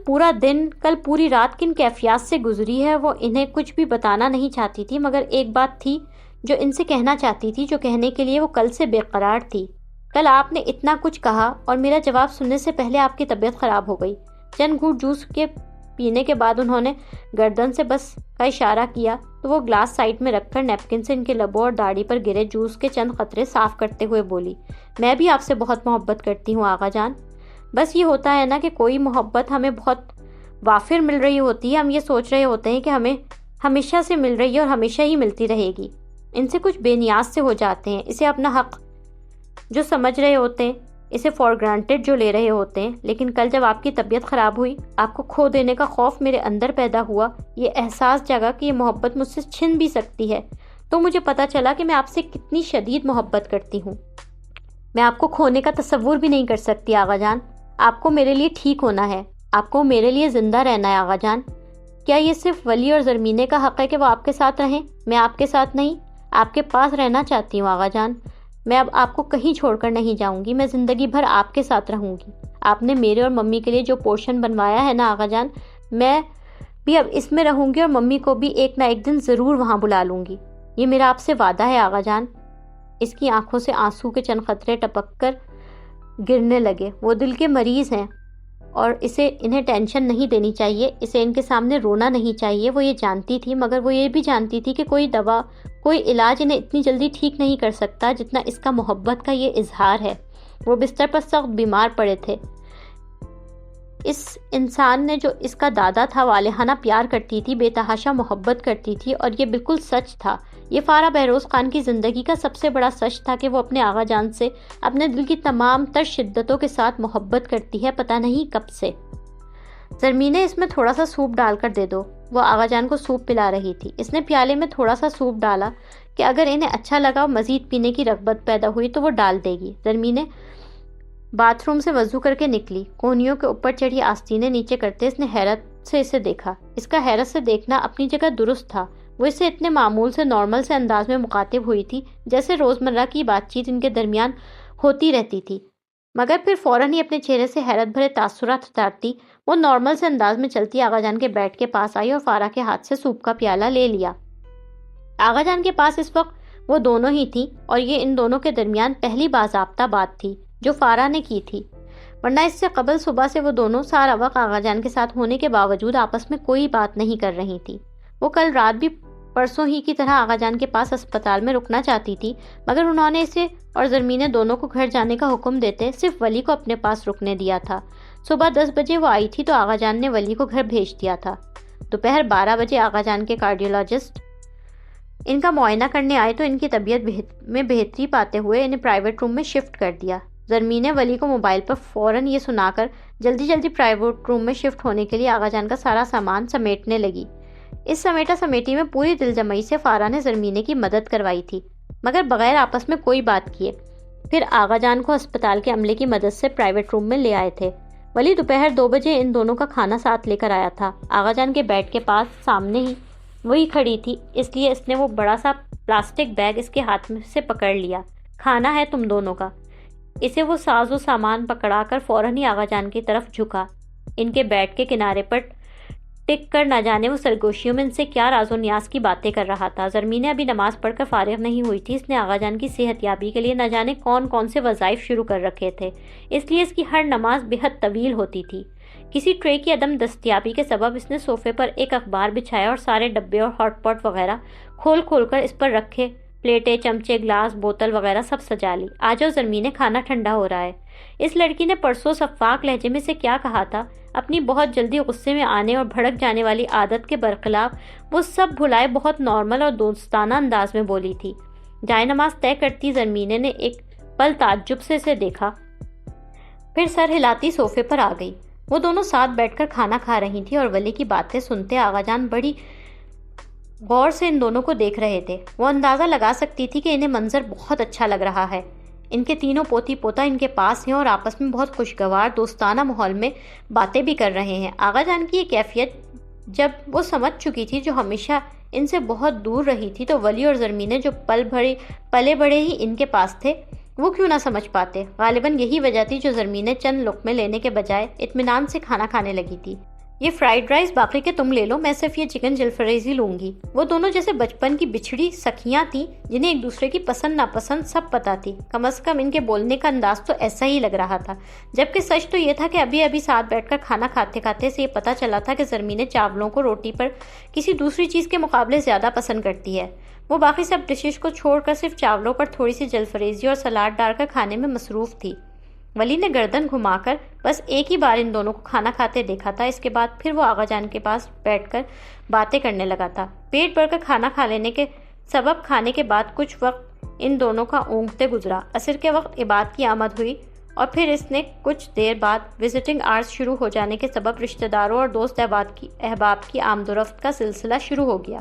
S1: پوری رات کن کیفیات سے گزری ہے وہ انہیں کچھ بھی بتانا نہیں چاہتی تھی، مگر ایک بات تھی جو ان سے کہنا چاہتی تھی، جو کہنے کے لیے وہ کل سے بے قرار تھی۔ کل آپ نے اتنا کچھ کہا اور میرا جواب سننے سے پہلے آپ کی طبیعت خراب ہو گئی۔ چند گھونٹ جوس کے پینے کے بعد انہوں نے گردن سے بس کا اشارہ کیا تو وہ گلاس سائڈ میں رکھ کر نیپکن سے ان کے لبوں اور داڑھی پر گرے جوس کے چند قطرے صاف کرتے ہوئے بولی، میں بھی آپ سے بہت محبت کرتی ہوں آغا جان۔ بس یہ ہوتا ہے نا کہ کوئی محبت ہمیں بہت وافر مل رہی ہوتی ہے، ہم یہ سوچ رہے ہوتے ہیں کہ ہمیں ہمیشہ سے مل رہی ہے اور ہمیشہ ہی ملتی رہے گی۔ ان سے کچھ بے نیاز سے ہو جاتے ہیں، اسے اپنا حق جو سمجھ رہے ہوتے ہیں، اسے فار گرانٹیڈ جو لے رہے ہوتے ہیں۔ لیکن کل جب آپ کی طبیعت خراب ہوئی، آپ کو کھو دینے کا خوف میرے اندر پیدا ہوا، یہ احساس جگا کہ یہ محبت مجھ سے چھن بھی سکتی ہے، تو مجھے پتا چلا کہ میں آپ سے کتنی شدید محبت کرتی ہوں۔ میں آپ کو کھونے کا تصور بھی نہیں کر سکتی آغا جان۔ آپ کو میرے لیے ٹھیک ہونا ہے، آپ کو میرے لیے زندہ رہنا ہے آغا جان۔ کیا یہ صرف ولی اور زرمینے کا حق ہے کہ وہ آپ کے ساتھ رہیں؟ میں آپ کے ساتھ نہیں، آپ کے پاس رہنا چاہتی ہوں آغا جان۔ میں اب آپ کو کہیں چھوڑ کر نہیں جاؤں گی، میں زندگی بھر آپ کے ساتھ رہوں گی۔ آپ نے میرے اور ممی کے لیے جو پورشن بنوایا ہے نا آغا جان، میں بھی اب اس میں رہوں گی اور ممی کو بھی ایک نہ ایک دن ضرور وہاں بلا لوں گی۔ یہ میرا آپ سے وعدہ ہے آغا جان۔ اس کی آنکھوں سے آنسو کے چند قطرے ٹپک کر گرنے لگے۔ وہ دل کے مریض ہیں اور انہیں ٹینشن نہیں دینی چاہیے، اسے ان کے سامنے رونا نہیں چاہیے۔ وہ یہ جانتی تھی، مگر وہ یہ بھی جانتی تھی کہ کوئی دوا، کوئی علاج انہیں اتنی جلدی ٹھیک نہیں کر سکتا جتنا اس کا محبت کا یہ اظہار ہے۔ وہ بستر پر سخت بیمار پڑے تھے۔ اس انسان نے جو اس کا دادا تھا والہانہ پیار کرتی تھی، بے تحاشا محبت کرتی تھی، اور یہ بالکل سچ تھا۔ یہ فارہ بہروز خان کی زندگی کا سب سے بڑا سچ تھا کہ وہ اپنے آغا جان سے اپنے دل کی تمام تر شدتوں کے ساتھ محبت کرتی ہے، پتہ نہیں کب سے۔ زرمینے، اس میں تھوڑا سا سوپ ڈال کر دے دو۔ وہ آغا جان کو سوپ پلا رہی تھی۔ اس نے پیالے میں تھوڑا سا سوپ ڈالا کہ اگر انہیں اچھا لگا اور مزید پینے کی رغبت پیدا ہوئی تو وہ ڈال دے گی۔ زرمینے باتھ روم سے وضو کر کے نکلی۔ کونیوں کے اوپر چڑھی آستینیں نیچے کرتے اس نے حیرت سے اسے دیکھا۔ اس کا حیرت سے دیکھنا اپنی جگہ درست تھا۔ وہ اسے اتنے معمول سے نارمل سے انداز میں مخاطب ہوئی تھی جیسے روزمرہ کی بات چیت ان کے درمیان ہوتی رہتی تھی، مگر پھر فوراً ہی اپنے چہرے سے حیرت بھرے تاثرات اتارتی وہ نارمل سے انداز میں چلتی آغا جان کے بیڈ کے پاس آئی اور فارہ کے ہاتھ سے سوپ کا پیالہ لے لیا۔ آغا جان کے پاس اس وقت وہ دونوں ہی تھیں اور یہ ان دونوں کے درمیان پہلی باضابطہ بات تھی جو فارہ نے کی تھی، ورنہ اس سے قبل صبح سے وہ دونوں سارا وقت آغا جان کے ساتھ ہونے کے باوجود آپس میں کوئی بات نہیں کر رہی تھی۔ وہ کل رات بھی پرسوں ہی کی طرح آغا جان کے پاس اسپتال میں رکنا چاہتی تھی، مگر انہوں نے اسے اور زرمینے دونوں کو گھر جانے کا حکم دیتے صرف ولی کو اپنے پاس رکنے دیا تھا۔ صبح 10 بجے وہ آئی تھی تو آغا جان نے ولی کو گھر بھیج دیا تھا۔ دوپہر 12 بجے آغا جان کے کارڈیولوجسٹ ان کا معائنہ کرنے آئے تو ان کی طبیعت میں بہتری پاتے ہوئے انہیں پرائیویٹ روم میں شفٹ کر دیا۔ زرمین نے ولی کو موبائل پر فوراً یہ سنا کر جلدی جلدی پرائیویٹ روم میں شفٹ ہونے کے لیے آغا جان کا سارا سامان سمیٹنے لگی۔ اس سمیٹا سمیٹی میں پوری دل جمعی سے فارا نے زرمینے کی مدد کروائی تھی، مگر بغیر آپس میں کوئی بات کیے۔ پھر آغا جان کو ہسپتال کے عملے کی مدد سے پرائیویٹ روم میں لے آئے تھے۔ ولی دوپہر 2 بجے ان دونوں کا کھانا ساتھ لے کر آیا تھا۔ آغا جان کے بیڈ کے پاس سامنے ہی وہی کھڑی تھی، اس لیے اس نے وہ بڑا سا پلاسٹک بیگ اس کے ہاتھ میں سے پکڑ لیا۔ کھانا ہے تم دونوں کا۔ اسے وہ ساز و سامان پکڑا کر فوراً ہی آغا جان کی طرف جھکا۔ ان کے بیڈ کے کنارے پر ٹک کر نہ جانے وہ سرگوشیوں میں ان سے کیا راز و نیاز کی باتیں کر رہا تھا۔ زرمین ابھی نماز پڑھ کر فارغ نہیں ہوئی تھی، اس نے آغا جان کی صحت یابی کے لیے نہ جانے کون کون سے وظائف شروع کر رکھے تھے، اس لیے اس کی ہر نماز بے حد طویل ہوتی تھی۔ کسی ٹرے کی عدم دستیابی کے سبب اس نے صوفے پر ایک اخبار بچھایا اور سارے ڈبے اور ہاٹ پاٹ وغیرہ کھول کھول کر اس پر رکھے پلیٹیں، چمچے، گلاس، بوتل وغیرہ سب سجا لی۔ آجاؤ زرمین، کھانا ٹھنڈا ہو رہا ہے۔ اس لڑکی نے پرسوں سفاک لہجے میں سے کیا کہا تھا، اپنی بہت جلدی غصے میں آنے اور بھڑک جانے والی عادت کے برخلاف وہ سب بھلائے بہت نارمل اور دوستانہ انداز میں بولی تھی۔ جائے نماز طے کرتی زرمین نے ایک پل تعجب سے اسے دیکھا، پھر سر ہلاتی صوفے پر آ گئی۔ وہ دونوں ساتھ بیٹھ کر کھانا کھا رہی تھی اور ولی کی باتیں سنتے آغا جان بڑی غور سے ان دونوں کو دیکھ رہے تھے۔ وہ اندازہ لگا سکتی تھی کہ انہیں منظر بہت اچھا لگ رہا ہے۔ ان کے تینوں پوتی پوتا ان کے پاس ہیں اور آپس میں بہت خوشگوار دوستانہ ماحول میں باتیں بھی کر رہے ہیں۔ آغا جان کی یہ کیفیت جب وہ سمجھ چکی تھی، جو ہمیشہ ان سے بہت دور رہی تھی، تو ولی اور زرمینے جو پلے بڑے ہی ان کے پاس تھے، وہ کیوں نہ سمجھ پاتے؟ غالباً یہی وجہ تھی جو زرمینے چند لقمے لینے کے بجائے اطمینان سے کھانا کھانے لگی تھی۔ یہ فرائیڈ رائس باقی کے تم لے لو، میں صرف یہ چکن جلفریزی لوں گی۔ وہ دونوں جیسے بچپن کی بچھڑی سکھیاں تھیں، جنہیں ایک دوسرے کی پسند ناپسند سب پتہ تھی۔ کم از کم ان کے بولنے کا انداز تو ایسا ہی لگ رہا تھا، جبکہ سچ تو یہ تھا کہ ابھی ابھی ساتھ بیٹھ کر کھانا کھاتے کھاتے سے یہ پتہ چلا تھا کہ زرمینے چاولوں کو روٹی پر کسی دوسری چیز کے مقابلے زیادہ پسند کرتی ہے۔ وہ باقی سب ڈشز کو چھوڑ کر صرف چاولوں پر تھوڑی سی جلفریزی اور سلاد ڈال کر کھانے میں مصروف تھی۔ ولی نے گردن گھما کر بس ایک ہی بار ان دونوں کو کھانا کھاتے دیکھا تھا، اس کے بعد پھر وہ آغا جان کے پاس بیٹھ کر باتیں کرنے لگا تھا۔ پیٹ بھر کر کھانا کھا لینے کے سبب کھانے کے بعد کچھ وقت ان دونوں کا اونگتے گزرا۔ عصر کے وقت عباد کی آمد ہوئی اور پھر اس نے کچھ دیر بعد وزٹنگ آورز شروع ہو جانے کے سبب رشتہ داروں اور دوست احباب کی آمد و رفت کا سلسلہ شروع ہو گیا۔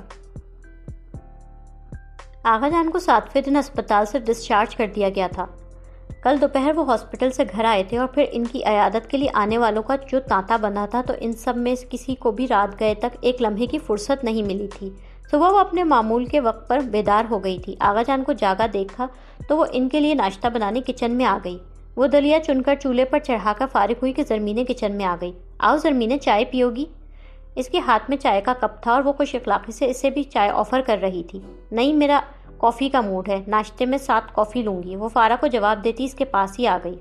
S1: آغا جان کو 7ویں دن ہسپتال سے ڈسچارج کر دیا گیا تھا۔ کل دوپہر وہ ہاسپٹل سے گھر آئے تھے اور پھر ان کی عیادت کے لیے آنے والوں کا جو تانتا بنا تھا، تو ان سب میں کسی کو بھی رات گئے تک ایک لمحے کی فرصت نہیں ملی تھی۔ صبح وہ اپنے معمول کے وقت پر بیدار ہو گئی تھی۔ آغا جان کو جاگا دیکھا تو وہ ان کے لیے ناشتہ بنانے کچن میں آ گئی۔ وہ دلیا چن کر چولہے پر چڑھا کر فارغ ہوئی کہ زرمینے کچن میں آ گئی۔ آؤ زرمینے، چائے پیو گی؟ اس کے ہاتھ میں چائے کا کپ تھا اور وہ خوش اخلاقی سے اسے بھی چائے آفر کر رہی تھی۔ نہیں، میرا کافی کا موڈ ہے، ناشتے میں ساتھ کافی لوں گی، وہ فارا کو جواب دیتی اس کے پاس ہی آ گئی۔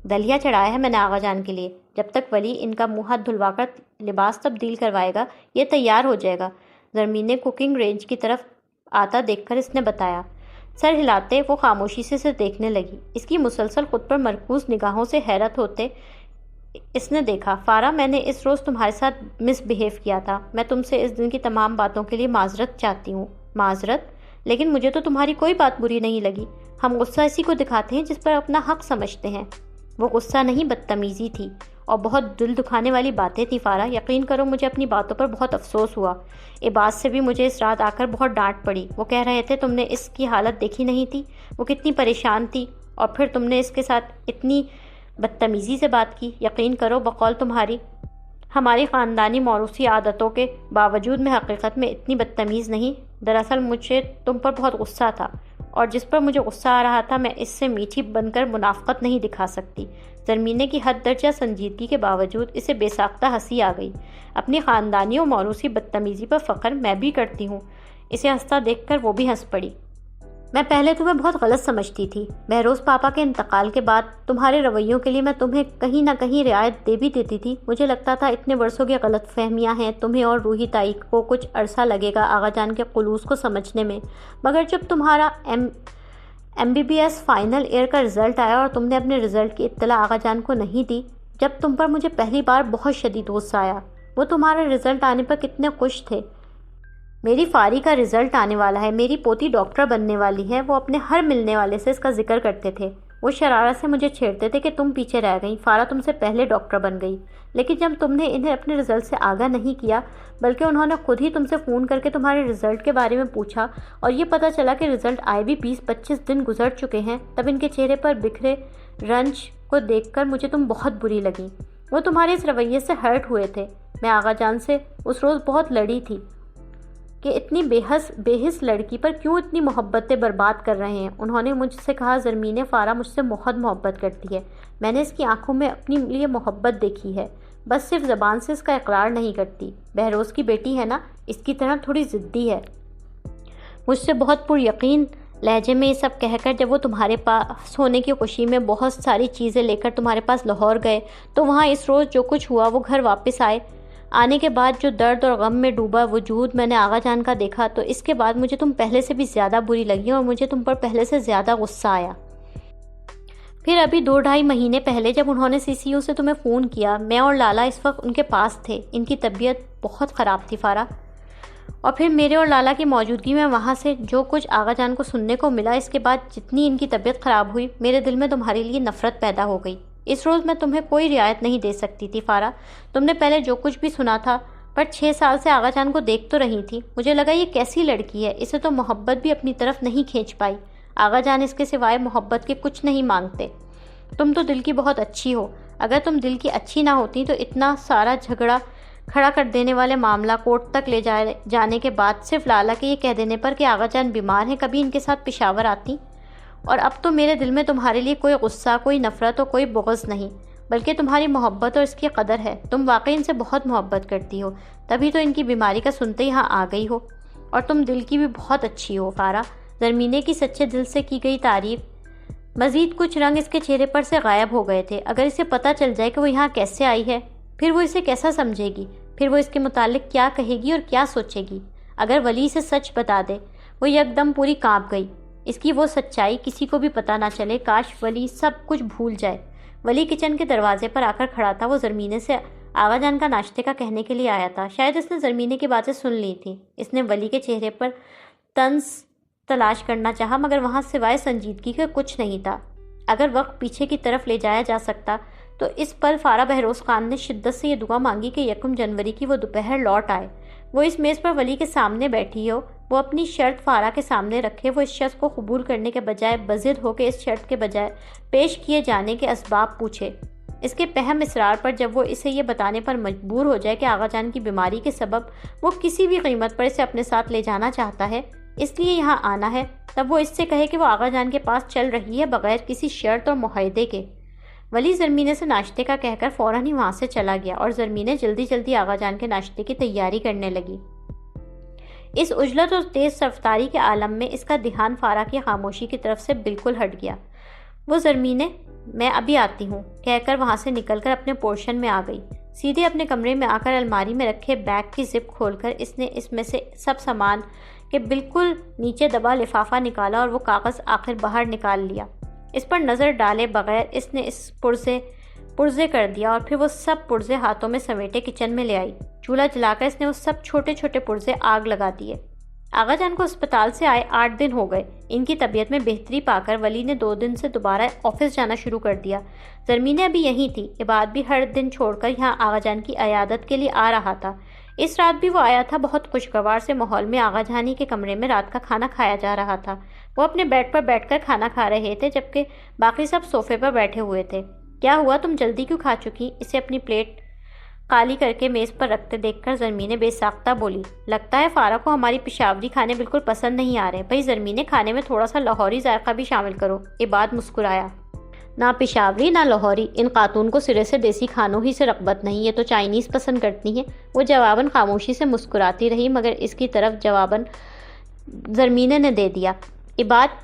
S1: دلیا چڑھایا ہے میں نے آغا جان کے لیے، جب تک ولی ان کا منہ ہاتھ دھلوا کر لباس تبدیل کروائے گا یہ تیار ہو جائے گا۔ زرمین نے کوکنگ رینج کی طرف آتا دیکھ کر اس نے بتایا۔ سر ہلاتے وہ خاموشی سے اسے دیکھنے لگی۔ اس کی مسلسل خود پر مرکوز نگاہوں سے حیرت ہوتے اس نے دیکھا۔ فارا، میں نے اس روز تمہارے ساتھ مس بہیو کیا تھا، میں تم سے اس دن کی تمام باتوں کے لیے معذرت چاہتی ہوں۔ معذرت؟ لیکن مجھے تو تمہاری کوئی بات بری نہیں لگی۔ ہم غصہ اسی کو دکھاتے ہیں جس پر اپنا حق سمجھتے ہیں۔ وہ غصہ نہیں، بدتمیزی تھی اور بہت دل دکھانے والی باتیں تھیں فارا۔ یقین کرو مجھے اپنی باتوں پر بہت افسوس ہوا۔ عباد سے بھی مجھے اس رات آ کر بہت ڈانٹ پڑی۔ وہ کہہ رہے تھے تم نے اس کی حالت دیکھی نہیں تھی، وہ کتنی پریشان تھی، اور پھر تم نے اس کے ساتھ اتنی بدتمیزی سے بات کی۔ یقین کرو بقول تمہاری ہماری خاندانی موروثی عادتوں کے باوجود میں حقیقت میں اتنی بدتمیز نہیں۔ دراصل مجھے تم پر بہت غصہ تھا، اور جس پر مجھے غصہ آ رہا تھا میں اس سے میٹھی بن کر منافقت نہیں دکھا سکتی۔ زرمینے کی حد درجہ سنجیدگی کے باوجود اسے بے ساختہ ہنسی آ گئی۔ اپنی خاندانی و موروثی بدتمیزی پر فخر میں بھی کرتی ہوں۔ اسے ہنستا دیکھ کر وہ بھی ہنس پڑی۔ میں پہلے تمہیں بہت غلط سمجھتی تھی۔ بہروز پاپا کے انتقال کے بعد تمہارے رویوں کے لیے میں تمہیں کہیں نہ کہیں رعایت دے بھی دیتی تھی۔ مجھے لگتا تھا اتنے برسوں کی غلط فہمیاں ہیں، تمہیں اور روحی تائی کو کچھ عرصہ لگے گا آغا جان کے خلوص کو سمجھنے میں، مگر جب تمہارا MBBS فائنل ایئر کا رزلٹ آیا اور تم نے اپنے رزلٹ کی اطلاع آغا جان کو نہیں دی، جب تم پر مجھے پہلی بار بہت شدید غصہ آیا۔ وہ تمہارا رزلٹ آنے پر کتنے خوش تھے۔ میری فاری کا رزلٹ آنے والا ہے، میری پوتی ڈاکٹر بننے والی ہے، وہ اپنے ہر ملنے والے سے اس کا ذکر کرتے تھے۔ وہ شرارت سے مجھے چھیڑتے تھے کہ تم پیچھے رہ گئیں، فارا تم سے پہلے ڈاکٹر بن گئی۔ لیکن جب تم نے انہیں اپنے رزلٹ سے آگاہ نہیں کیا، بلکہ انہوں نے خود ہی تم سے فون کر کے تمہارے رزلٹ کے بارے میں پوچھا اور یہ پتہ چلا کہ رزلٹ آئے بھی 20-25 دن گزر چکے ہیں، تب ان کے چہرے پر بکھرے رنج کو دیکھ کر مجھے تم بہت بری لگیں۔ وہ تمہارے اس رویے سے ہرٹ ہوئے تھے۔ میں آغا جان سے اس روز بہت لڑی تھی کہ اتنی بے حس لڑکی پر کیوں اتنی محبتیں برباد کر رہے ہیں۔ انہوں نے مجھ سے کہا، زرمین، فارا مجھ سے بہت محبت کرتی ہے، میں نے اس کی آنکھوں میں اپنی لیے محبت دیکھی ہے، بس صرف زبان سے اس کا اقرار نہیں کرتی۔ بہروز کی بیٹی ہے نا، اس کی طرح تھوڑی ضدی ہے۔ مجھ سے بہت پر یقین لہجے میں یہ سب کہہ کر جب وہ تمہارے پاس ہونے کی خوشی میں بہت ساری چیزیں لے کر تمہارے پاس لاہور گئے تو وہاں اس روز جو کچھ ہوا وہ گھر واپس آنے کے بعد جو درد اور غم میں ڈوبا وجود میں نے آغا جان کا دیکھا، تو اس کے بعد مجھے تم پہلے سے بھی زیادہ بری لگی اور مجھے تم پر پہلے سے زیادہ غصہ آیا۔ پھر ابھی 2-2.5 مہینے پہلے جب انہوں نے CCU سے تمہیں فون کیا، میں اور لالا اس وقت ان کے پاس تھے۔ ان کی طبیعت بہت خراب تھی فارا، اور پھر میرے اور لالا کی موجودگی میں وہاں سے جو کچھ آغا جان کو سننے کو ملا، اس کے بعد جتنی ان کی طبیعت خراب ہوئی، میرے دل میں تمہارے لیے نفرت پیدا ہو گئی۔ اس روز میں تمہیں کوئی رعایت نہیں دے سکتی تھی فارا، تم نے پہلے جو کچھ بھی سنا تھا، پر 6 سال سے آغا جان کو دیکھ تو رہی تھی۔ مجھے لگا یہ کیسی لڑکی ہے، اسے تو محبت بھی اپنی طرف نہیں کھینچ پائی۔ آغا جان اس کے سوائے محبت کے کچھ نہیں مانگتے۔ تم تو دل کی بہت اچھی ہو، اگر تم دل کی اچھی نہ ہوتی تو اتنا سارا جھگڑا کھڑا کر دینے والے معاملہ کورٹ تک لے جانے کے بعد صرف لالا کے یہ کہہ دینے پر کہ آغا جان بیمار ہیں کبھی ان کے ساتھ پشاور آتی۔ اور اب تو میرے دل میں تمہارے لیے کوئی غصہ، کوئی نفرت اور کوئی بغض نہیں، بلکہ تمہاری محبت اور اس کی قدر ہے۔ تم واقعی ان سے بہت محبت کرتی ہو، تبھی تو ان کی بیماری کا سنتے یہاں آ گئی ہو، اور تم دل کی بھی بہت اچھی ہو فارا۔ زرمینے کی سچے دل سے کی گئی تعریف۔ مزید کچھ رنگ اس کے چہرے پر سے غائب ہو گئے تھے۔ اگر اسے پتہ چل جائے کہ وہ یہاں کیسے آئی ہے، پھر وہ اسے کیسا سمجھے گی، پھر وہ اس کے متعلق کیا کہے گی اور کیا سوچے گی۔ اگر ولی اسے سچ بتا دے، وہ یکدم پوری کانپ گئی۔ اس کی وہ سچائی کسی کو بھی پتہ نہ چلے، کاش ولی سب کچھ بھول جائے۔ ولی کچن کے دروازے پر آ کر کھڑا تھا۔ وہ زرمینے سے آغا جان کا ناشتے کا کہنے کے لیے آیا تھا۔ شاید اس نے زرمینے کی باتیں سن لی تھیں۔ اس نے ولی کے چہرے پر طنز تلاش کرنا چاہا، مگر وہاں سوائے سنجیدگی کے کچھ نہیں تھا۔ اگر وقت پیچھے کی طرف لے جایا جا سکتا تو اس پل فارا بہروز خان نے شدت سے یہ دعا مانگی کہ 1 جنوری کی وہ دوپہر لوٹ آئے، وہ اس میز پر ولی کے سامنے بیٹھی ہو، وہ اپنی شرط فارا کے سامنے رکھے، وہ اس شخص کو قبول کرنے کے بجائے بضد ہو کے اس شرط کے بجائے پیش کیے جانے کے اسباب پوچھے۔ اس کے پہم اصرار پر جب وہ اسے یہ بتانے پر مجبور ہو جائے کہ آغا جان کی بیماری کے سبب وہ کسی بھی قیمت پر اسے اپنے ساتھ لے جانا چاہتا ہے، اس لیے یہاں آنا ہے، تب وہ اس سے کہے کہ وہ آغا جان کے پاس چل رہی ہے بغیر کسی شرط اور معاہدے کے۔ ولی زرمینے سے ناشتے کا کہہ کر فوراً ہی وہاں سے چلا گیا، اور زرمینے جلدی جلدی آغا جان کے ناشتے کی تیاری کرنے لگی۔ اس عجلت اور تیز رفتاری کے عالم میں اس کا دھیان فارا کی خاموشی کی طرف سے بالکل ہٹ گیا۔ وہ زرمینے، میں ابھی آتی ہوں کہہ کر وہاں سے نکل کر اپنے پورشن میں آ گئی۔ سیدھے اپنے کمرے میں آ کر الماری میں رکھے بیگ کی زپ کھول کر اس نے اس میں سے سب سامان کے بالکل نیچے دبا لفافہ نکالا اور وہ کاغذ آخر باہر نکال لیا۔ اس پر نظر ڈالے بغیر اس نے اس پرزے کر دیا، اور پھر وہ سب پرزے ہاتھوں میں سمیٹے کچن میں لے آئی۔ چولہا جلا کر اس نے وہ سب چھوٹے چھوٹے پرزے آگ لگا دیے۔ آغا جان کو اسپتال سے آئے 8 دن ہو گئے۔ ان کی طبیعت میں بہتری پا کر ولی نے 2 دن سے دوبارہ آفس جانا شروع کر دیا۔ زرمینے ابھی یہیں تھی، عباد بھی ہر دن چھوڑ کر یہاں آغا جان کی عیادت کے لیے آ رہا تھا۔ اس رات بھی وہ آیا تھا۔ بہت خوشگوار سے ماحول میں آغا جانی کے کمرے میں رات کا کھانا کھایا جا رہا تھا۔ وہ اپنے بیڈ پر بیٹھ کر کھانا کھا رہے تھے، جبکہ باقی سب صوفے پر بیٹھے ہوئے تھے۔ کیا ہوا، تم جلدی کیوں کھا چکی؟ اسے اپنی پلیٹ خالی کر کے میز پر رکھتے دیکھ کر زرمینے بے ساختہ بولی۔ لگتا ہے فارا کو ہماری پشاوری کھانے بالکل پسند نہیں آ رہے۔ بھئی زرمینے، کھانے میں تھوڑا سا لاہوری ذائقہ بھی شامل کرو۔ عباد مسکرایا۔ نہ پشاوری نہ لاہوری، ان خاتون کو سرے سے دیسی کھانوں ہی سے رغبت نہیں، یہ تو چائنیز پسند کرتی ہیں۔ وہ جواباً خاموشی سے مسکراتی رہی، مگر اس کی طرف جواباً زرمینے نے دے دیا۔ عباد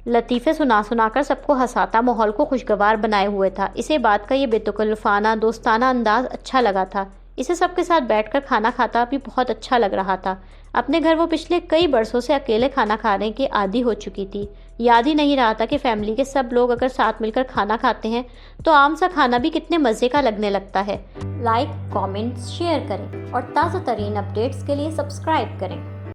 S1: لطیفے سنا سنا کر سب کو ہنساتا، ماحول کو خوشگوار بنائے ہوئے تھا۔ اسے بات کا یہ بے تکلفانہ دوستانہ انداز اچھا لگا تھا۔ اسے سب کے ساتھ بیٹھ کر کھانا کھاتا بھی بہت اچھا لگ رہا تھا۔ اپنے گھر وہ پچھلے کئی برسوں سے اکیلے کھانا کھانے کی عادی ہو چکی تھی. یاد ہی نہیں رہا تھا کہ فیملی کے سب لوگ اگر ساتھ مل کر کھانا کھاتے ہیں تو عام سا کھانا بھی کتنے مزے کا لگنے لگتا ہے. لائک، کامنٹس، شیئر کریں اور تازہ ترین اپڈیٹس کے لیے سبسکرائب کریں.